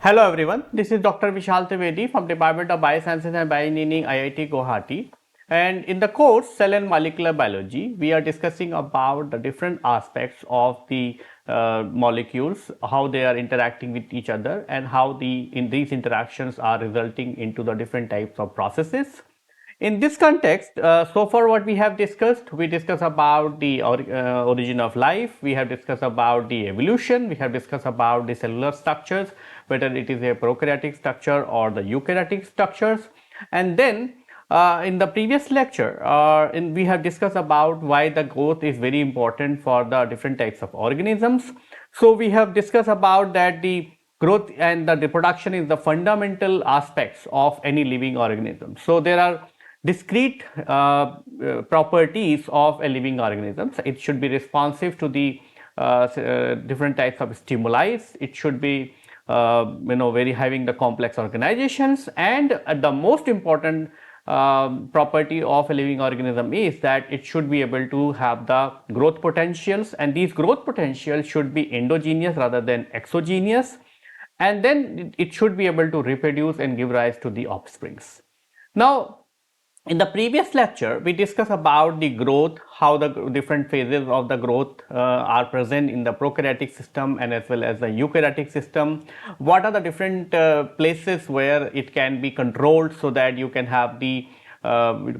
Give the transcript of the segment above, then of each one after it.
Hello everyone, this is Dr. Vishal Trivedi from Department of Biosciences and Bioengineering, IIT Guwahati. And in the course Cell and Molecular Biology, we are discussing about the different aspects of the molecules, how they are interacting with each other, and how these interactions are resulting into the different types of processes. In this context, so far what we discussed about the origin of life, we have discussed about the evolution, we have discussed about the cellular structures, whether it is a prokaryotic structure or the eukaryotic structures. And then in the previous lecture, we have discussed about why the growth is very important for the different types of organisms. So we have discussed about that the growth and the reproduction is the fundamental aspects of any living organism. So there are discrete properties of a living organism. It should be responsive to the different types of stimuli. It should be very having the complex organizations, and the most important property of a living organism is that it should be able to have the growth potentials, and these growth potentials should be endogenous rather than exogenous, and then it should be able to reproduce and give rise to the offsprings. Now, in the previous lecture, we discussed about the growth, how the different phases of the growth are present in the prokaryotic system and as well as the eukaryotic system. What are the different places where it can be controlled so that you can have the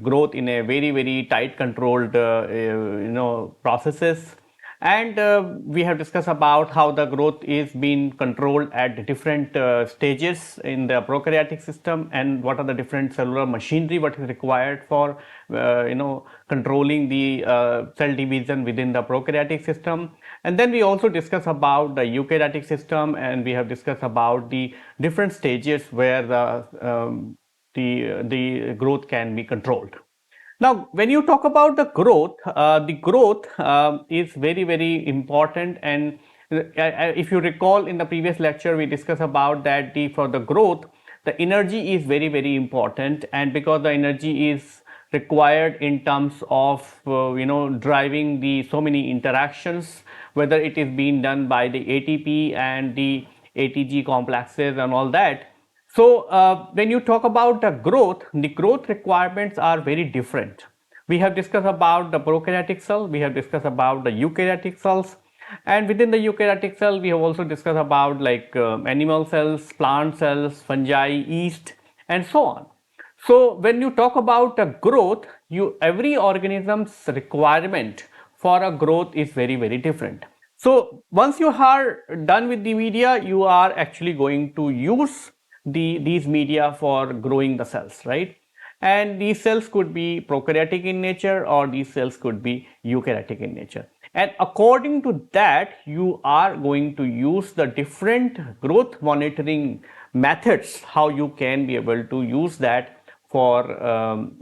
growth in a very tight controlled processes. And we have discussed about how the growth is being controlled at different stages in the prokaryotic system, and what are the different cellular machinery what is required for controlling the cell division within the prokaryotic system. And then we also discuss about the eukaryotic system, and we have discussed about the different stages where the growth can be controlled. Now, when you talk about the growth is very important. And if you recall, in the previous lecture, we discussed about that for the growth, the energy is very important, and because the energy is required in terms of driving the so many interactions, whether it is being done by the ATP and the ATG complexes and all that. So when you talk about the growth requirements are very different. We have discussed about the prokaryotic cell, we have discussed about the eukaryotic cells, and within the eukaryotic cell we have also discussed about like animal cells, plant cells, fungi, yeast, and so on. So when you talk about the growth, every organism's requirement for a growth is very different. So once you are done with the media, you are actually going to use these media for growing the cells, right? And these cells could be prokaryotic in nature, or these cells could be eukaryotic in nature. And according to that, you are going to use the different growth monitoring methods, how you can be able to use that for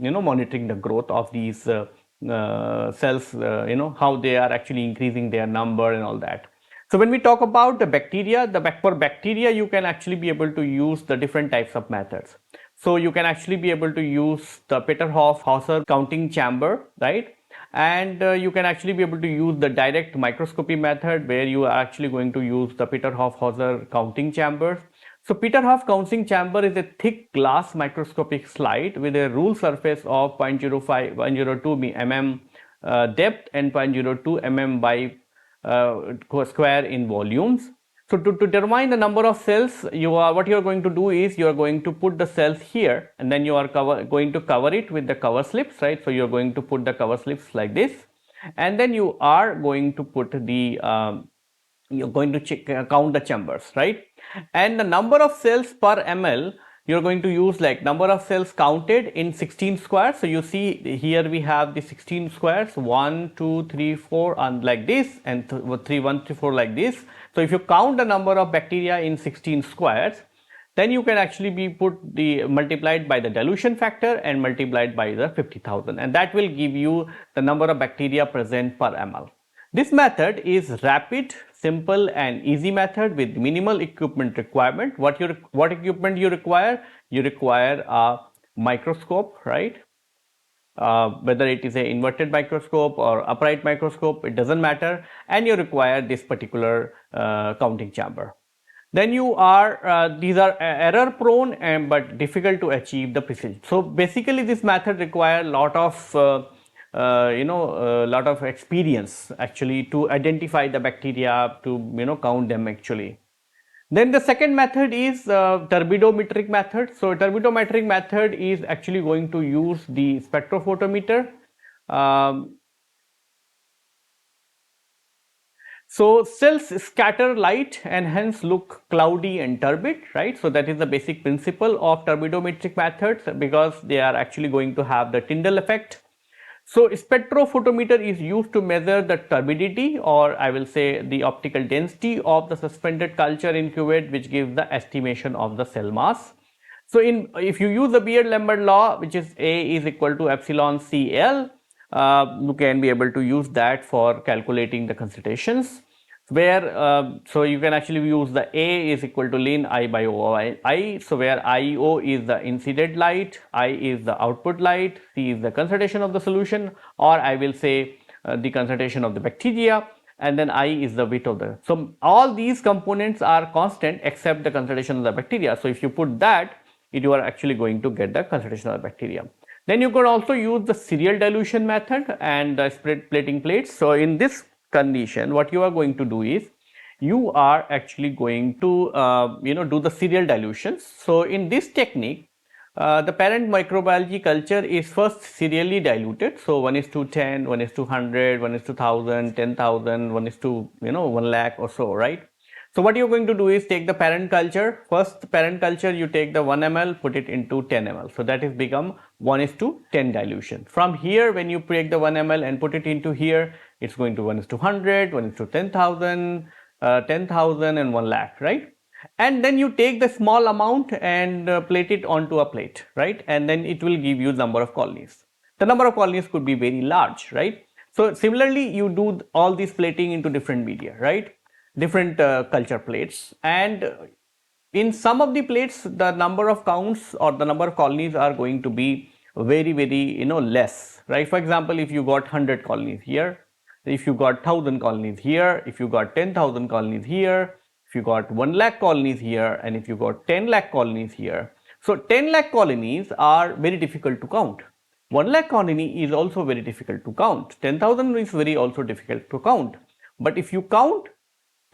monitoring the growth of these cells, how they are actually increasing their number and all that. So when we talk about the bacteria, for bacteria you can actually be able to use the different types of methods. So you can actually be able to use the Peterhof-Hauser counting chamber, right? And you can actually be able to use the direct microscopy method, where you are actually going to use the Peterhof-Hauser counting chambers. So Peterhof counting chamber is a thick glass microscopic slide with a rule surface of 0.02 mm depth and 0.02 mm by square in volumes. So to determine the number of cells, what you are going to do is you are going to put the cells here, and then you are going to cover it with the cover slips, right? So you are going to put the cover slips like this, and then you are going to put the you're going to count the chambers, right? And the number of cells per ml, you're going to use like number of cells counted in 16 squares. So you see here we have the 16 squares, 1 2 3 4 and like this, and 3 1 3 4 like this. So if you count the number of bacteria in 16 squares, then you can actually be multiplied by the dilution factor and multiplied by the 50,000, and that will give you the number of bacteria present per ml. This method is rapid, simple and easy method with minimal equipment requirement. What equipment you require? You require a microscope, right? Whether it is an inverted microscope or upright microscope, it doesn't matter, and you require this particular counting chamber. then you are these are error prone and but difficult to achieve the precision. So basically this method require a lot of lot of experience actually to identify the bacteria, to count them actually. Then the second method is turbidometric method. So turbidometric method is actually going to use the spectrophotometer. um, So cells scatter light and hence look cloudy and turbid, right? So that is the basic principle of turbidometric methods, because they are actually going to have the Tyndall effect. So spectrophotometer is used to measure the turbidity, or I will say the optical density of the suspended culture in cuvette, which gives the estimation of the cell mass. So if you use the Beer-Lambert law, which is A is equal to epsilon CL, you can be able to use that for calculating the concentrations, where so you can actually use the A is equal to ln I by OI. So where IO is the incident light, I is the output light, C is the concentration of the solution, or I will say the concentration of the bacteria, and then I is the weight of the. So all these components are constant except the concentration of the bacteria. So if you put that, you are actually going to get the concentration of the bacteria. Then you could also use the serial dilution method and the spread plating plates. So in this condition, what you are going to do is you are actually going to do the serial dilutions. So in this technique, the parent microbiology culture is first serially diluted. So 1 is to 10, 1 is to 100, 1 is to 1000, 10,000, 1 is to 1 lakh or so, right? So what you're going to do is take the parent culture. First parent culture, you take the 1 ml, put it into 10 ml. So that is become 1 is to 10 dilution. From here, when you take the 1 ml and put it into here, it's going to 1 is to 100, 1 is to 10,000, 10,000 and 1 lakh, right? And then you take the small amount and plate it onto a plate, right? And then it will give you number of colonies. The number of colonies could be very large, right? So similarly, you do all this plating into different media, right? Different culture plates, and in some of the plates the number of counts or the number of colonies are going to be very less, right? For example, if you got 100 colonies here, if you got 1000 colonies here, if you got 10,000 colonies here, if you got 1 lakh colonies here, and if you got 10 lakh colonies here, so 10 lakh colonies are very difficult to count. 1 lakh colony is also very difficult to count. 10,000 is very also difficult to count. But if you count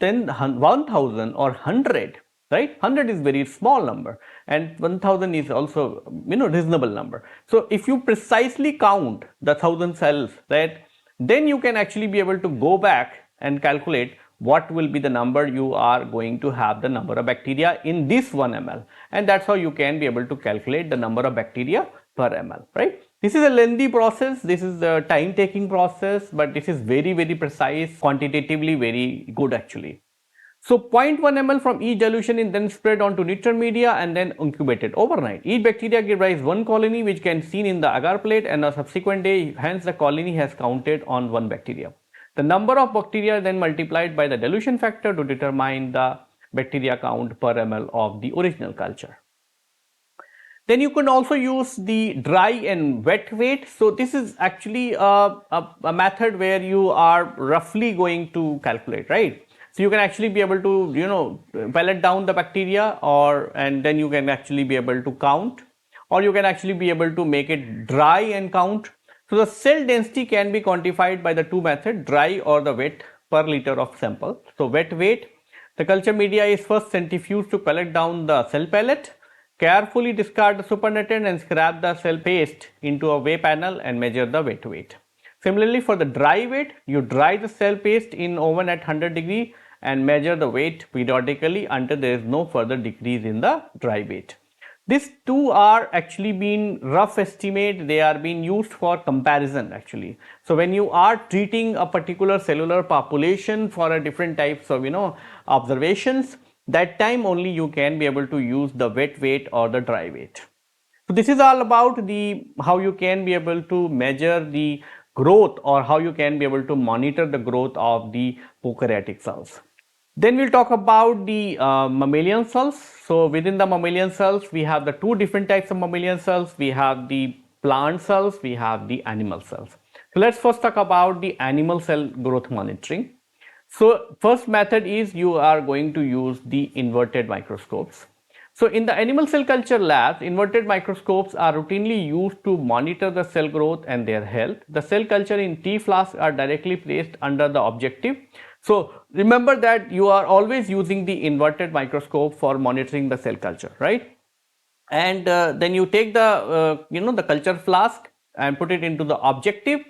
10, 1000 or 100, right? 100 is very small number and 1000 is also reasonable number. So if you precisely count the 1000 cells, right, then you can actually be able to go back and calculate what will be the number you are going to have the number of bacteria in this 1 ml, and that's how you can be able to calculate the number of bacteria per ml, right? This is a lengthy process, this is a time taking process, but this is very precise, quantitatively very good actually. So 0.1 ml from each dilution is then spread onto neutral media and then incubated overnight. Each bacteria gives rise one colony which can seen in the agar plate, and a subsequent day, hence the colony has counted on one bacteria. The number of bacteria then multiplied by the dilution factor to determine the bacteria count per ml of the original culture. Then you can also use the dry and wet weight. So this is actually a method where you are roughly going to calculate, right? So you can actually be able to pellet down the bacteria, and then you can actually be able to count, or you can actually be able to make it dry and count. So the cell density can be quantified by the two methods, dry or the wet per liter of sample. So wet weight, the culture media is first centrifuged to pellet down the cell pellet. Carefully discard the supernatant and scrap the cell paste into a weigh panel and measure the wet weight. Similarly, for the dry weight, you dry the cell paste in oven at 100 degree and measure the weight periodically until there is no further decrease in the dry weight. These two are actually being rough estimate, they are being used for comparison actually. So when you are treating a particular cellular population for a different types of observations, that time only you can be able to use the wet weight or the dry weight. So this is all about the how you can be able to measure the growth, or how you can be able to monitor the growth of the prokaryotic cells. Then we'll talk about the mammalian cells. So within the mammalian cells, we have the two different types of mammalian cells. We have the plant cells, we have the animal cells. So let's first talk about the animal cell growth monitoring. So first method is you are going to use the inverted microscopes. So in the animal cell culture labs, inverted microscopes are routinely used to monitor the cell growth and their health. The cell culture in T flasks are directly placed under the objective. So remember that you are always using the inverted microscope for monitoring the cell culture, right? And then you take the the culture flask and put it into the objective,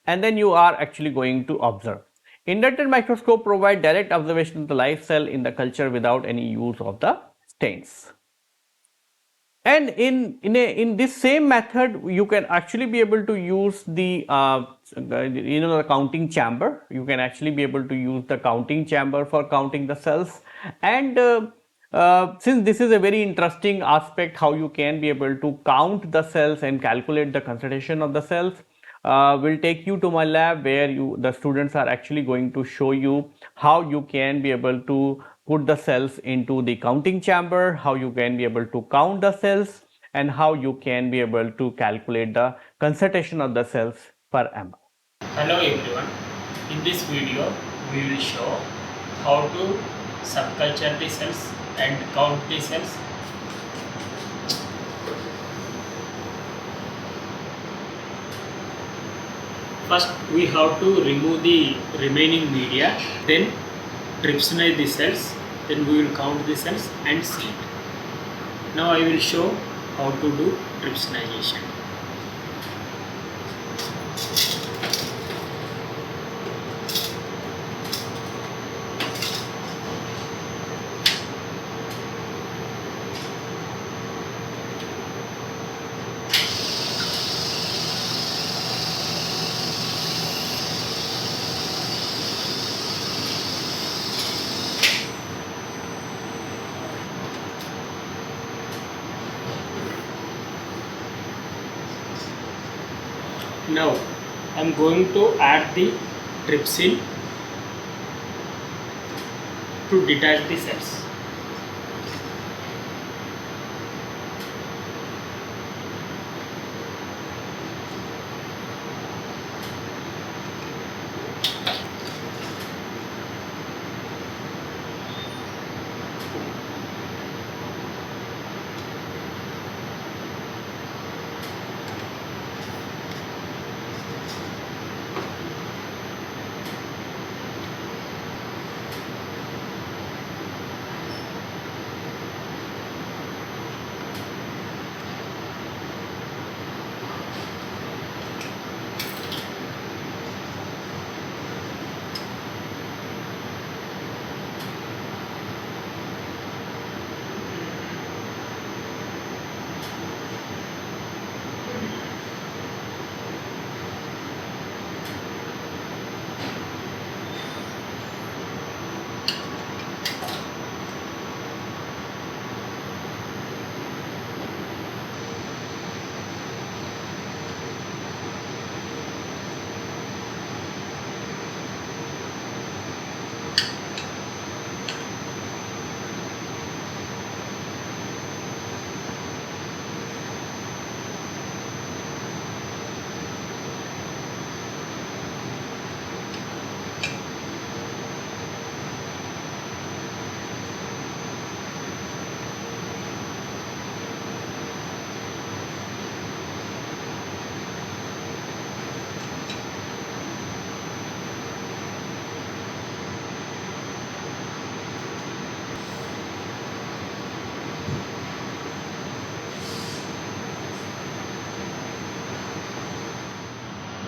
and then you are actually going to observe. Inverted microscope provide direct observation of the live cell in the culture without any use of the stains. And in this same method, you can actually be able to use the the counting chamber. You can actually be able to use the counting chamber for counting the cells. And since this is a very interesting aspect, how you can be able to count the cells and calculate the concentration of the cells, will take you to my lab where the students are actually going to show you how you can be able to put the cells into the counting chamber, how you can be able to count the cells, and how you can be able to calculate the concentration of the cells per ml. Hello everyone, in this video we will show how to subculture the cells and count the cells. First we have to remove the remaining media, then trypsinize the cells, then we will count the cells and see it. Now I will show how to do trypsinization. Now I am going to add the trypsin to detach the cells.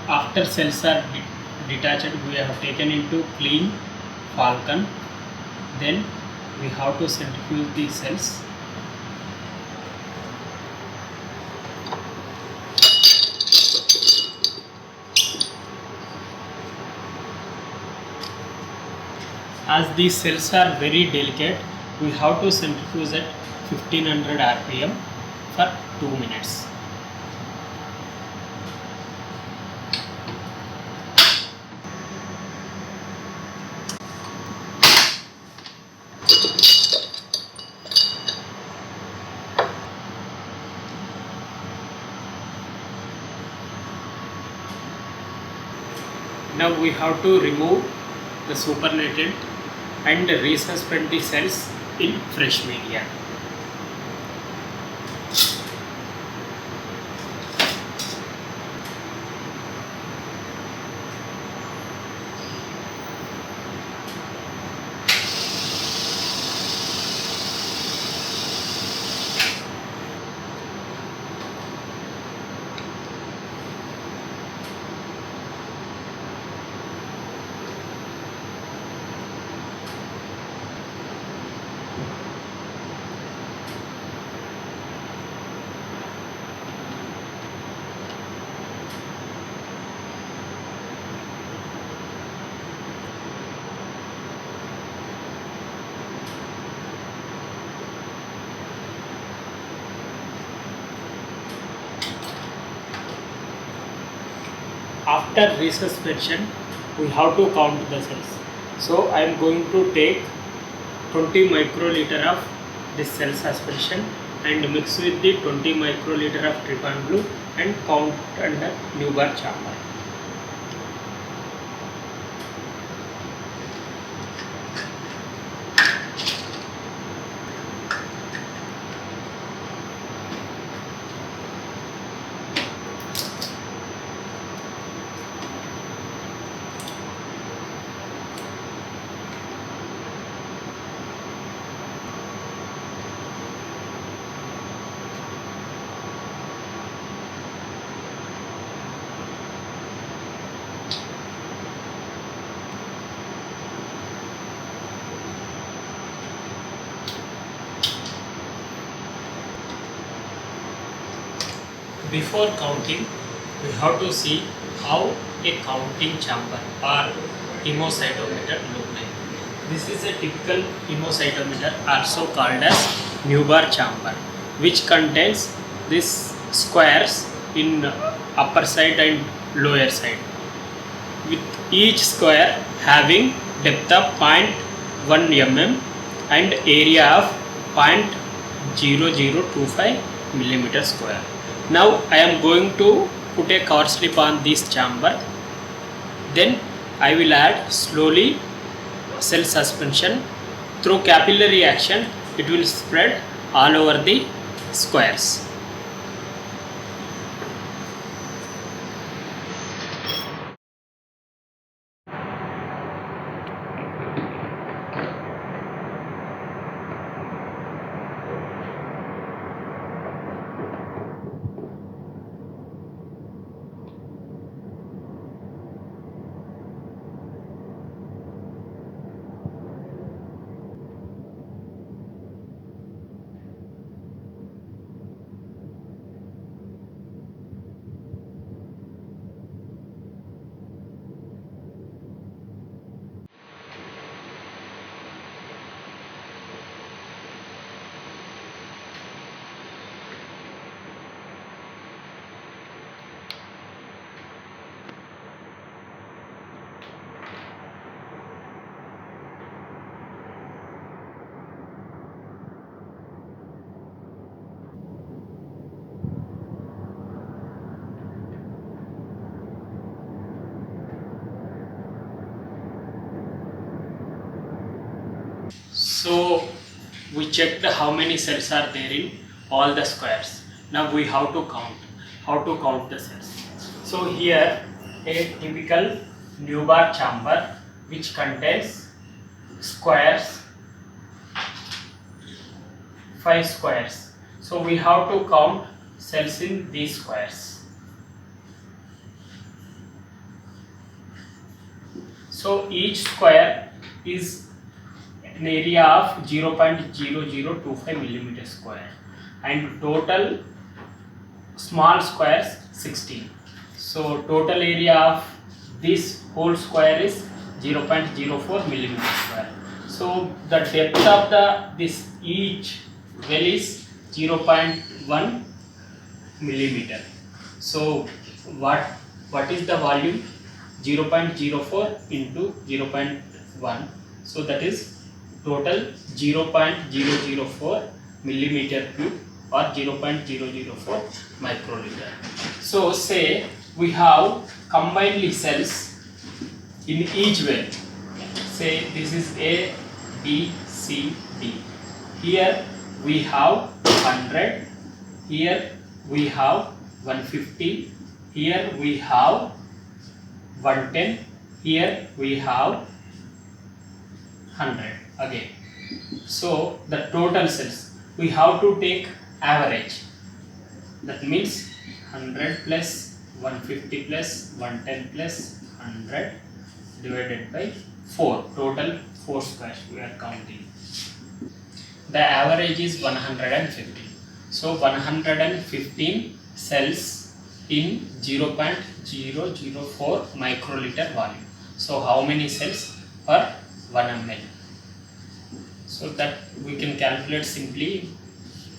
After cells are detached, we have taken into clean falcon. Then we have to centrifuge the cells. As these cells are very delicate, we have to centrifuge at 1500 rpm for 2 minutes. Now we have to remove the supernatant and resuspend the cells in fresh media. After resuspension, we have to count the cells. So I am going to take 20 microliter of this cell suspension and mix with the 20 microliter of trypan blue and count under Newbar chamber. Before counting, we have to see how a counting chamber or hemocytometer look like. This is a typical hemocytometer, also called as Newbar chamber, which contains these squares in upper side and lower side, with each square having depth of 0.1 mm and area of 0.0025 millimeter square. Now I am going to put a cover slip on this chamber. Then I will add slowly cell suspension. Through capillary action, it will spread all over the squares. So we checked how many cells are there in all the squares. Now we have to count. How to count the cells? So here a typical Newbar chamber which contains squares, 5 squares. So we have to count cells in these squares. So each square is an area of 0.0025 millimeter square and total small squares 16. So total area of this whole square is 0.04 millimeter square. So the depth of this each well is 0.1 millimeter. So what is the volume? 0.04 into 0.1. So that is total 0.004 millimeter cube or 0.004 microliter. So say we have combined cells in each well. say this is A, B, C, D. Here we have 100, here we have 150, here we have 110, here we have 100 again. So the total cells, we have to take average. That means 100 plus 150 plus 110 plus 100 divided by 4. Total 4 squares we are counting. The average is 150. So 115 cells in 0.004 microliter volume. So how many cells per 1 ml? So that we can calculate simply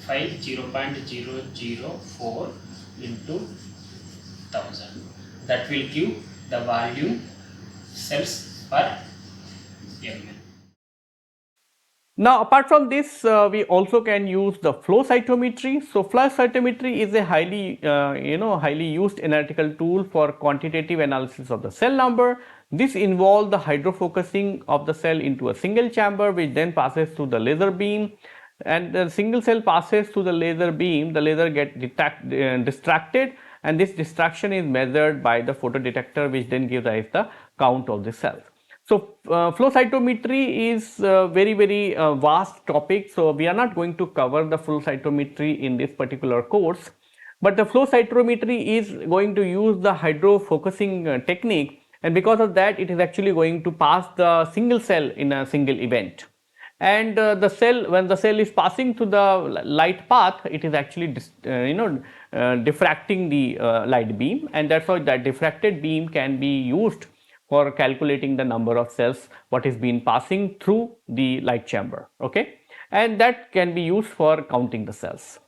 0.004 into 1000. That will give the volume cells per ml. Now, apart from this, we also can use the flow cytometry. So, flow cytometry is a highly, highly used analytical tool for quantitative analysis of the cell number. This involves the hydrofocusing of the cell into a single chamber, which then passes through the laser beam. And the single cell passes through the laser beam, the laser gets distracted, and this distraction is measured by the photodetector, which then gives us the count of the cells. So, flow cytometry is a very vast topic. So, we are not going to cover the flow cytometry in this particular course, but the flow cytometry is going to use the hydrofocusing technique, and because of that it is actually going to pass the single cell in a single event. And the cell, when the cell is passing through the light path, it is actually diffracting the light beam, and that's why that diffracted beam can be used for calculating the number of cells what is being passing through the light chamber, okay, and that can be used for counting the cells.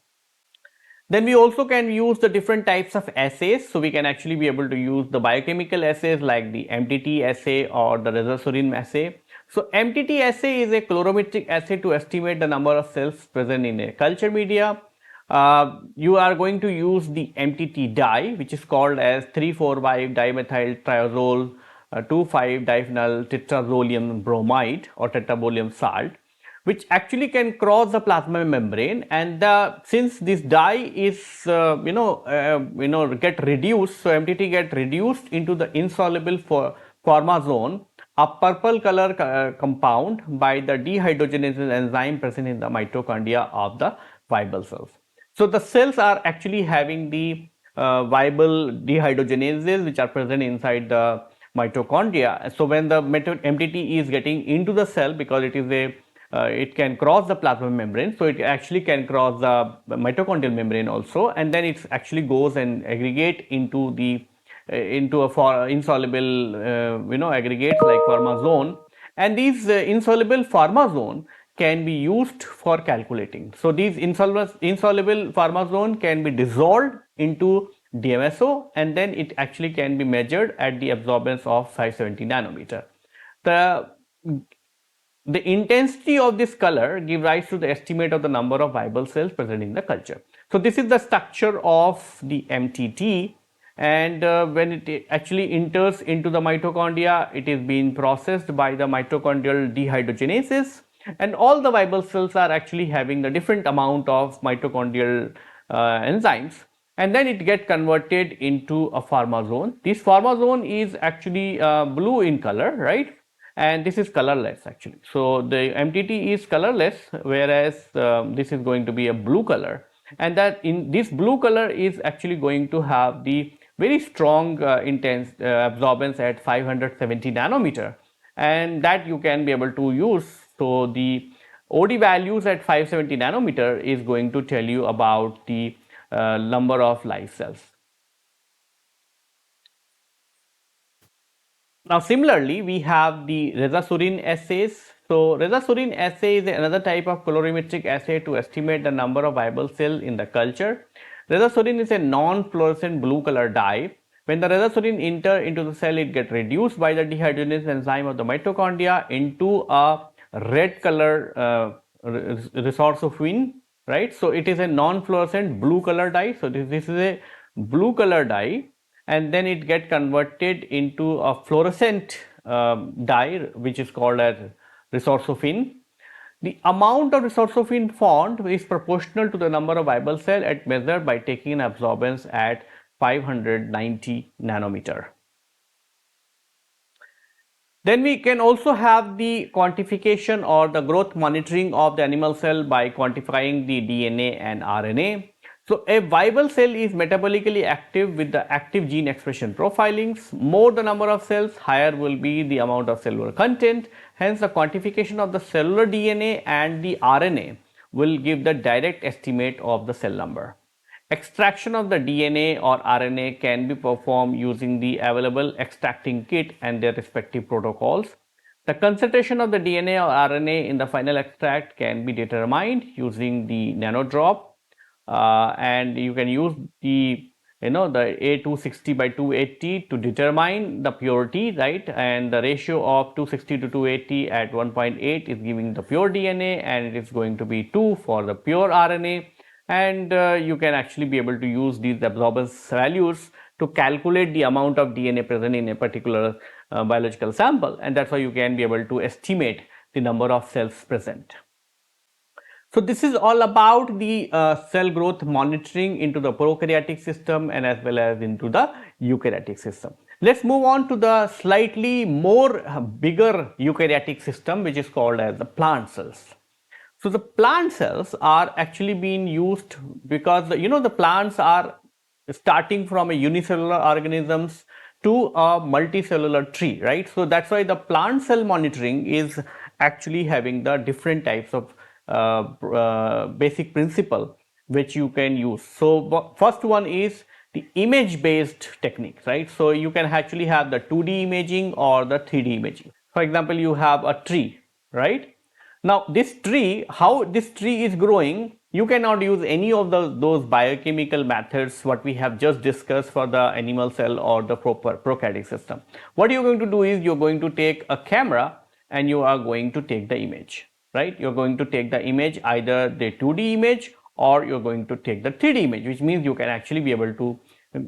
Then we also can use the different types of assays. So we can actually be able to use the biochemical assays like the MTT assay or the Resasorin assay. So MTT assay is a colorimetric assay to estimate the number of cells present in a culture media. You are going to use the MTT dye, which is called as 3,4,5-dimethyl triazole 2,5-diphenyl tetrazolium bromide or tetrabolium salt, which actually can cross the plasma membrane, and since this dye is get reduced, so MTT get reduced into the insoluble formazone, a purple color compound by the dehydrogenases enzyme present in the mitochondria of the viable cells. So the cells are actually having the viable dehydrogenases which are present inside the mitochondria. So when the MTT is getting into the cell, because it is a it can cross the plasma membrane, so it actually can cross the mitochondrial membrane also, and then it actually goes and aggregate into the into a insoluble aggregates like formazone, and these insoluble formazone can be used for calculating. So these insoluble formazone can be dissolved into DMSO, and then it actually can be measured at the absorbance of 570 nanometer. The intensity of this color gives rise to the estimate of the number of viable cells present in the culture. So this is the structure of the MTT, and when it actually enters into the mitochondria, it is being processed by the mitochondrial dehydrogenases, and all the viable cells are actually having the different amount of mitochondrial enzymes, and then it gets converted into a formazone. This formazone is actually blue in color, right? And this is colorless actually. So the MTT is colorless, whereas this is going to be a blue color, and that in this blue color is actually going to have the very strong intense absorbance at 570 nanometer, and that you can be able to use. So the OD values at 570 nanometer is going to tell you about the number of live cells. Now similarly, we have the Resasorin assays. So Resasorin assay is another type of colorimetric assay to estimate the number of viable cells in the culture. Resasorin is a non-fluorescent blue color dye. When the Resasorin enter into the cell, it gets reduced by the dehydrogenase enzyme of the mitochondria into a red color resorphin, right? So it is a non-fluorescent blue color dye. So this is a blue color dye, and then it get converted into a fluorescent dye, which is called as resorphin. The amount of resorphin formed is proportional to the number of viable cells at measured by taking an absorbance at 590 nanometer. Then we can also have the quantification or the growth monitoring of the animal cell by quantifying the DNA and RNA. So a viable cell is metabolically active with the active gene expression profilings. More the number of cells, higher will be the amount of cellular content. Hence the quantification of the cellular DNA and the RNA will give the direct estimate of the cell number. Extraction of the DNA or RNA can be performed using the available extracting kit and their respective protocols. The concentration of the DNA or RNA in the final extract can be determined using the nanodrop, and you can use the the A260 by 280 to determine the purity, right? And the ratio of 260 to 280 at 1.8 is giving the pure DNA, and it is going to be 2 for the pure RNA. And you can actually be able to use these absorbance values to calculate the amount of DNA present in a particular biological sample, and that's why you can be able to estimate the number of cells present. So this is all about the cell growth monitoring into the prokaryotic system and as well as into the eukaryotic system. Let's move on to the slightly more bigger eukaryotic system, which is called as the plant cells. So the plant cells are actually being used because the plants are starting from a unicellular organisms to a multicellular tree, right? So that's why the plant cell monitoring is actually having the different types of basic principle which you can use. So first one is the image based techniques, right? So you can actually have the 2D imaging or the 3D imaging. For example, you have a tree, right? Now this tree, how this tree is growing, you cannot use any of those biochemical methods what we have just discussed for the animal cell or the prokaryotic system. What you're going to do is you're going to take a camera and you are going to take the image, right? You're going to take the image, either the 2D image or you're going to take the 3D image, which means you can actually be able to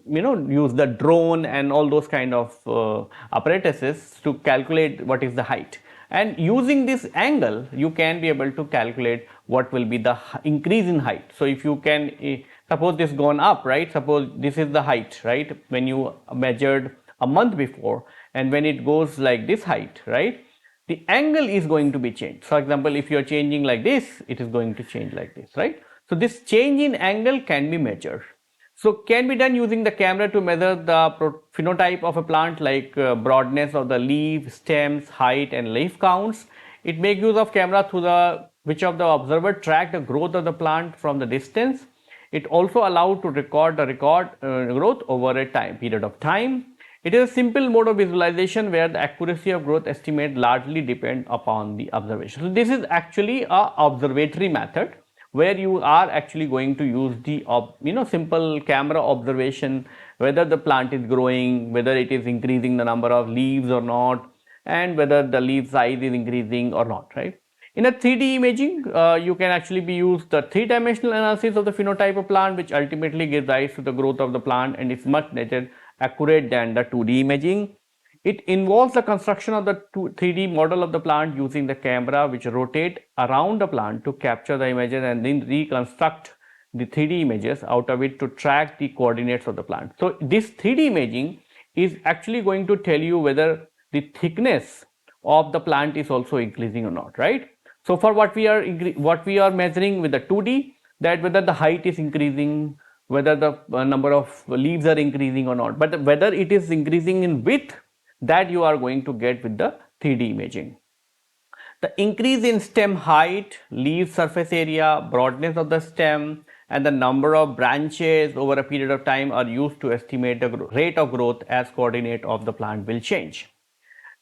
use the drone and all those kind of apparatuses to calculate what is the height. And using this angle, you can be able to calculate what will be the increase in height. So if you can, suppose this gone up, right? Suppose this is the height, right? When you measured a month before, and when it goes like this height, right? The angle is going to be changed. For example, if you are changing like this, it is going to change like this, right? So this change in angle can be measured. So can be done using the camera to measure the phenotype of a plant, like broadness of the leaf, stems, height and leaf counts. It makes use of camera through which of the observer track the growth of the plant from the distance. It also allows to record the growth over a period of time. It is a simple mode of visualization where the accuracy of growth estimate largely depend upon the observation. So this is actually a observatory method where you are actually going to use the simple camera observation, whether the plant is growing, whether it is increasing the number of leaves or not, and whether the leaf size is increasing or not, right? In a 3D imaging, you can actually be used the three-dimensional analysis of the phenotype of plant, which ultimately gives rise to the growth of the plant and is much better accurate than the 2D imaging. It involves the construction of the 3D model of the plant using the camera, which rotate around the plant to capture the images and then reconstruct the 3D images out of it to track the coordinates of the plant. So this 3D imaging is actually going to tell you whether the thickness of the plant is also increasing or not, right? So for what we are measuring with the 2D, that whether the height is increasing, whether the number of leaves are increasing or not, but whether it is increasing in width, that you are going to get with the 3D imaging. The increase in stem height, leaf surface area, broadness of the stem and the number of branches over a period of time are used to estimate the rate of growth as coordinate of the plant will change.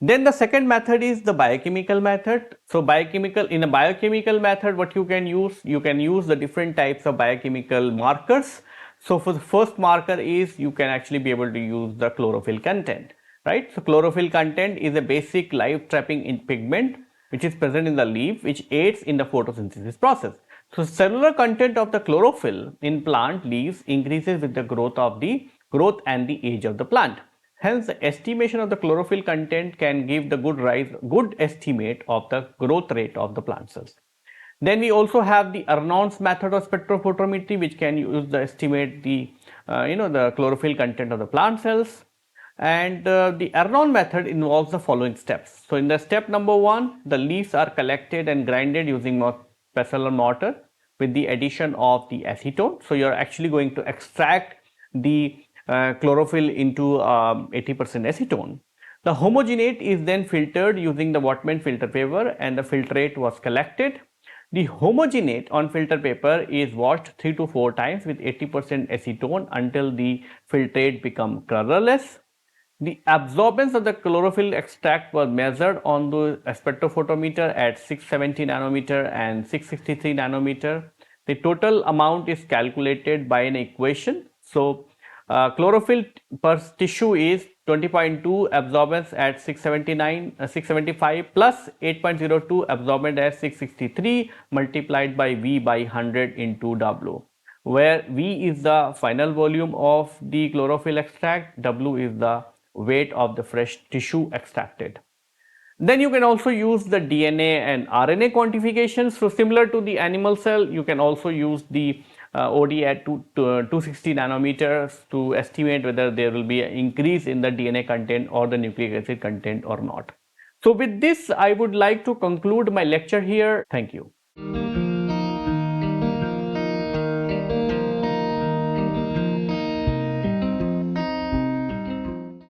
Then the second method is the biochemical method. So in a biochemical method, what you can use the different types of biochemical markers. So for the first marker is you can actually be able to use the chlorophyll content, right? So chlorophyll content is a basic light trapping pigment which is present in the leaf, which aids in the photosynthesis process. So cellular content of the chlorophyll in plant leaves increases with the growth and the age of the plant. Hence, the estimation of the chlorophyll content can give the good estimate of the growth rate of the plant cells. Then we also have the Arnold's method of spectrophotometry, which can use the estimate the the chlorophyll content of the plant cells. And the Arnold method involves the following steps. So in the step number 1, the leaves are collected and grinded using pestle or mortar with the addition of the acetone. So you are actually going to extract the chlorophyll into 80% acetone. The homogenate is then filtered using the Whatman filter paper, and the filtrate was collected. The homogenate on filter paper is washed 3 to 4 times with 80% acetone until the filtrate becomes colorless. The absorbance of the chlorophyll extract was measured on the spectrophotometer at 670 nanometer and 663 nanometer. The total amount is calculated by an equation. So, chlorophyll per tissue is 20.2 absorbance at 675 plus 8.02 absorbent at 663 multiplied by V by 100 into W, where V is the final volume of the chlorophyll extract, W is the weight of the fresh tissue extracted. Then you can also use the DNA and RNA quantifications. So similar to the animal cell, you can also use the OD at 260 nanometers to estimate whether there will be an increase in the DNA content or the nucleic acid content or not. So with this, I would like to conclude my lecture here. Thank you.